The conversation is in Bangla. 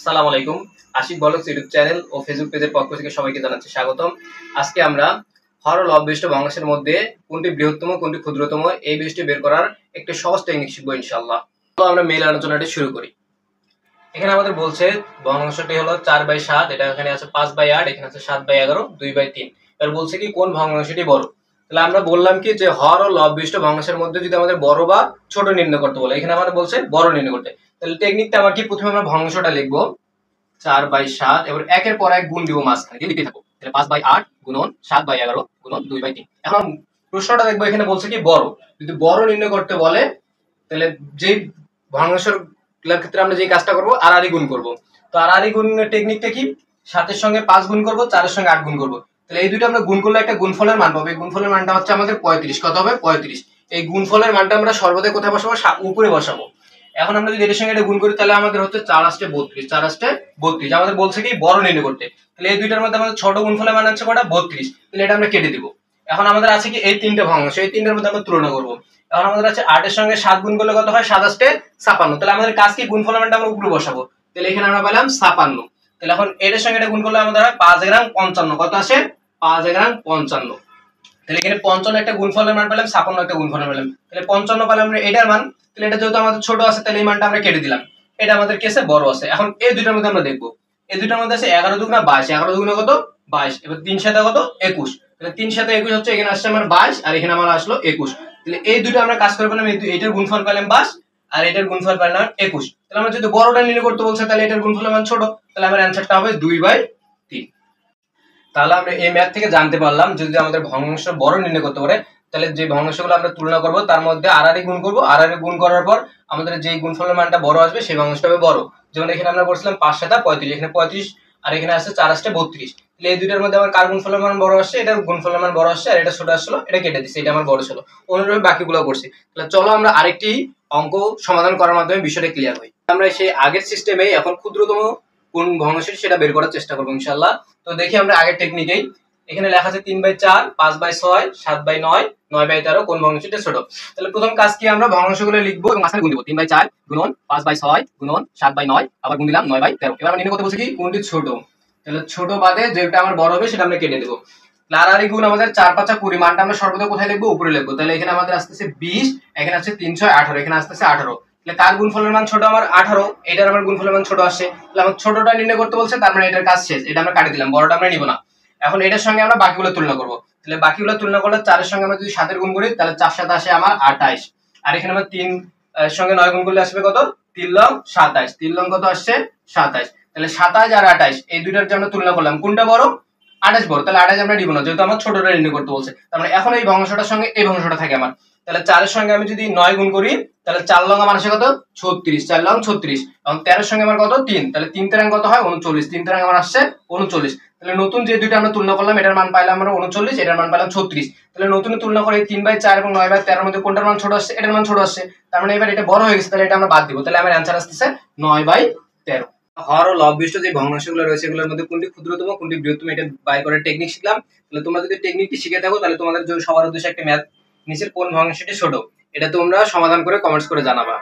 আসসালামু আলাইকুম। আশিক ব্লগস ইউটিউব চ্যানেল ও ফেসবুক পেজের পক্ষ থেকে সবাইকে জানাচ্ছি স্বাগতম। আজকে আমরা হর ও লব বিশিষ্ট ভগ্নাংশের মধ্যে কোনটি বৃহত্তম কোনটি ক্ষুদ্রতম এই বিষয়টি বের করার একটি সহজ টেকনিক শিখবো ইনশাআল্লাহ। তো আমরা মেইল আলোচনাটি শুরু করি। এখানে আমাদের বলছে ভগ্নাংশটি হলো 4/7, এটা এখানে আছে 5/8, এখানে আছে 7/11, 2/3। এবার বলছে কি কোন ভগ্নাংশটি বড়। তাহলে আমরা বললাম কি যে হর ও লব বিশিষ্ট ভগ্নাংশের মধ্যে যদি আমাদের বড় বা ছোট নির্ণয় করতে বলে, এখানে আমাদের বলছে বড় নির্ণয় করতে। তাহলে টেকনিকটা আমার কি, প্রথমে আমরা ভগ্নাংশটা লিখবো 4/7, এবার একের পর এক গুণ দিব, মাঝখানে দিয়ে লিখতে থাকবো। তাহলে 5/8 গুণন 7/11 গুণন 2/3। এখন প্রশ্নটা দেখবো, এখানে বলছে কি বড়। যদি বড় নির্ণয় করতে বলে তাহলে যে ভগ্নাংশের ক্ষেত্রে আমরা যে কাজটা করবো আড়াআড়ি গুণ করব। তো আড়াআড়ি গুণের টেকনিকটা কি, 7-এর সঙ্গে 5 গুণ করব, 4-এর সঙ্গে 8 গুণ করব। তাহলে এই দুটো আমরা গুণ করলে একটা গুণফলের মান পাবো। এই গুণফলের মানটা হচ্ছে আমাদের 35। কত হবে? 35। এই গুণফলের মানটা আমরা সর্বদা কোথায় বসাবো? উপরে বসাবো। এখন আমরা যদি এর সঙ্গে এটা গুণ করি তাহলে আমাদের হচ্ছে 4×8 = 32, 4×8 = 32। আমাদের বলছে কি বড় নির্ণয় করতে। তাহলে এই দুইটার মধ্যে আমাদের ছোট গুণফলের মান হচ্ছে কটা? 32। তাহলে এটা আমরা কেটে দিব। এখন আমাদের আছে কি এই তিনটে ভগ্নাংশ, এই তিনটার মধ্যে আমরা তুলনা করব। এখন আমাদের আছে 8-এর সঙ্গে 7 গুণ করলে কত হয়? 7×8 = 56। তাহলে আমাদের কাজ কি, গুণফলের মানটা আমরা উপরে বসাবো। তাহলে এখানে আমরা পেলাম 56। তাহলে এখন এর সঙ্গে এটা গুণ করলে আমাদের হয় 5×55। কত আসে? 5×55। তাহলে এখানে 55 একটা গুণফলের মান পেলাম, 56 একটা গুণফলের পেলাম। তাহলে 55 পেলাম আমরা এটার মান। তাহলে এটা যেহেতু আমাদের ছোট আছে তাহলে এই মানটা আমরা কেটে দিলাম। এটা আমাদের কেসে বড় আছে। এখন এই দুইটার মধ্যে আমরা দেখব, এই দুইটার মধ্যে আছে 11 দুগুণা 22, 11 দুগুণা কত? 22। এবার 3×7 কত? 21। তাহলে 3×7 21 হচ্ছে, এখানে আসছে আমার 22 আর এখানে আমার আসলো 21। তাহলে এই দুটো আমরা কাজ করে পেলাম, এইটার গুণফল পেলাম 22 আর এটার গুণফল পেলাম 21। তাহলে আমরা যদি বড়টা নির্ণয় করতে বলছে তাহলে এটার গুণফলের মান ছোট, তাহলে আমার অ্যানসারটা হবে 2/3। তাহলে আমরা এই ম্যাথ থেকে জানতে পারলাম যদি আমাদের ভগ্নাংশ বড় নির্ণয় করতে পারে তাহলে যে ভগ্নাংশগুলো আমরা তুলনা করব তার মধ্যে আড়াআড়ি গুণ করব। আড়াআড়ি গুণ করার পর আমাদের যে গুণফলের মানটা বড় আসবে সেই ভগ্নাংশটা হবে বড়। যেমন এখানে আমরা করছিলাম 5×7 = 35, এখানে 35 আর এখানে আছে 4×8 = 32। তাহলে এই দুইটার মধ্যে আমার কার গুণফলের মান বড় আসছে? এটার গুণফলের মান বড় আসছে আর এটা ছোট আসলো, এটা কেটে দিচ্ছি, এটা আমার বড় ছিল। অনুরূপে বাকিগুলো করছি। তাহলে চলো আমরা আরেকটি অঙ্ক সমাধান করার মাধ্যমে বিষয়টা ক্লিয়ার হই। আমরা সেই আগের সিস্টেমে এখন ক্ষুদ্রতম কোন ভগ্নাংশটি সেটা বের করার চেষ্টা করবো ইনশাআল্লাহ। তো দেখি আমরা আগের টেকনিকেই, এখানে লেখা আছে 3/4, 5/6, 7/9, 9/13 কোন ভগ্নাংশটি ছোট। তাহলে প্রথম কাজ কি, আমরা ভগ্নাংশগুলো লিখবো এবং মাঝখানে গুণ দিব। 3/4 গুণন 5/6 গুণন 7/9, আবার গুণ দিলাম 9/13। এবার আমরা নির্ণয় করতে বলছি কি কোনটি ছোট। তাহলে ছোট বাদে যেটা আমার বড় হবে সেটা আমরা কেটে দেব। আড়াআড়ি গুণ আমাদের 4×5 = 20, মানটা আমরা সর্বদা কোথায় লিখবো? উপরে লিখবো। তাহলে এখানে আমাদের আসতেছে 20, এখানে আছে 3×6 = 18, এখানে আসতেছে 18। তাহলে কার গুণফলের মান ছোট? আমার 18। এটার আমার গুণফলের মান ছোট আসছে। তাহলে আমার ছোটটা নির্ণয় করতে বলছে, তার মানে এটার কাজ শেষ, এটা আমরা কাটে দিলাম, বড়টা আমরা নিব না। এখন এটার সঙ্গে আমরা বাকিগুলো তুলনা করব। তাহলে বাকিগুলো তুলনা করলে 4-এর সঙ্গে আমরা যদি 7-এর গুণ করি তাহলে 4×7 আসে আমার 28। আর এখানে আমরা 3 এর সঙ্গে 9 গুণ করলে আসবে কত? 3×9 = 27। 3×9 কত আসছে? 27। তাহলে 27 আর 28 এই দুইটার যে আমরা তুলনা করলাম কোনটা বড়? 28 বড়। তাহলে 28 আমরা নিব না, যেহেতু আমার ছোটটা নির্ণয় করতে বলছে। তার মানে এখন এই ভগ্নাংশটার সঙ্গে এই ভগ্নাংশটা থাকে আমার। তাহলে 4-এর সঙ্গে আমি যদি 9 গুণ করি তাহলে 4×9 আমার আসে কত? 36। 4×9 = 36। এবং 13-এর সঙ্গে আমার কত? 3। তাহলে 3×3 কত হয়? 39। 3×3 আমার আসছে 39। তাহলে নতুন যে দুইটা আমরা তুলনা করলাম এটার মান পাইলাম আমরা 39, এটার মান পাইলাম 36। তাহলে নতুন তুলনা করে 3/4 এবং 9/13 মধ্যে কোনটার মান ছোট আসছে? এটার মান ছোট আসছে। তার মানে এবার এটা বড় হয়ে গেছে, তাহলে এটা আমরা বাদ দিব। তাহলে আমার অ্যানসার আসছে 9/13। হর ও লব বিশিষ্ট যে ভগ্নাংশগুলো রয়েছে এগুলোর মধ্যে কোনটি ক্ষুদ্রতম কোনটি বৃহত্তম এটা বাইর করার টেকনিক শিখলাম। তাহলে তোমরা যদি টেকনিকটি শিখে থাকো তাহলে তোমাদের জন্য সবার উদ্দেশ্যে একটা ম্যাথ, নিচের কোন ভগ্নাংশটি ছোট, এটা তোমরা সমাধান করে কমেন্টস করে জানাবা।